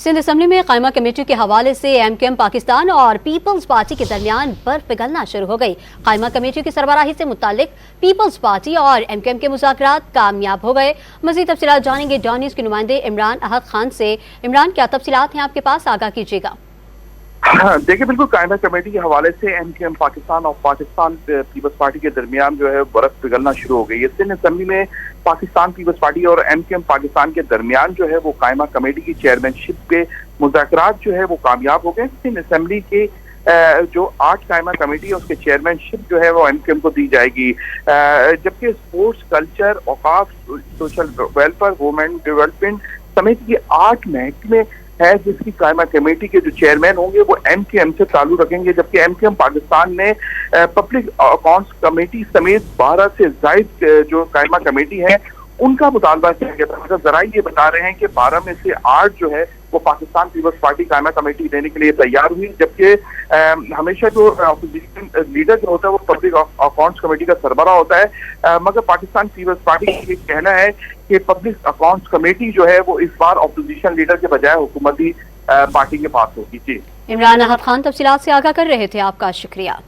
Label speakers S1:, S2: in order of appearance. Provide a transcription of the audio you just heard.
S1: Sindh assembly में कायमा committee के हवाले से MKM पाकिस्तान और पीपल्स पार्टी के दरमियान बर्फ पिघलना शुरू हो गई। कायमा कमेटी की सरबराही से मुतालिक पीपल्स पार्टी और MKM के मुज़ाकरात कामयाब हो गए। मज़ीद तफसीलात जानेंगे डॉन न्यूज़ के नुमाइंदे इमरान अहद खान से। इमरान, क्या तफसीलात हैं आपके पास, आगाह कीजिएगा।
S2: देखिए, बिल्कुल कायमा कमेटी के हवाले से MKM पाकिस्तान और पाकिस्तान पीपल्स पार्टी के दरमियान जो है बर्फ पिघलना शुरू हो गई है। सिंध असेंबली में पाकिस्तान पीपल्स पार्टी और MKM पाकिस्तान के दरमियान जो है वो कायमा कमेटी की चेयरमैनशिप के मुज़ाकरात जो है वो कामयाब हो गए। सिंध असेंबली की जो 8 कायमा कमेटी है उसके चेयरमैनशिप जो है वो MKM को दी जाएगी, जबकि स्पोर्ट्स, कल्चर, औकाफ, सोशल वेलफेयर, वुमेन डेवलपमेंट समेत ये 8 महकमे है जिसकी कायमा कमेटी के जो चेयरमैन होंगे वो MKM से ताल्लुक रखेंगे, जबकि MKM पाकिस्तान ने पब्लिक अकाउंट्स कमेटी समेत 12 से जायद जो कायमा कमेटी है उनका मुतालबा किया गया था। मतलब जराये ये बता रहे हैं कि 12 में से 8 जो है वो पाकिस्तान पीपल्स पार्टी कायमा कमेटी देने के लिए तैयार हुई, जबकि हमेशा जो अपोजिशन लीडर जो होता है वो पब्लिक अकाउंट्स कमेटी का सरबराह होता है, मगर पाकिस्तान पीपल्स पार्टी का ये कहना है कि पब्लिक अकाउंट्स कमेटी जो है वो इस बार अपोजिशन लीडर के बजाय हुकूमती पार्टी के पास होगी। जी,
S1: इमरान अहद खान तफसीलात से आगाह कर रहे थे, आपका शुक्रिया।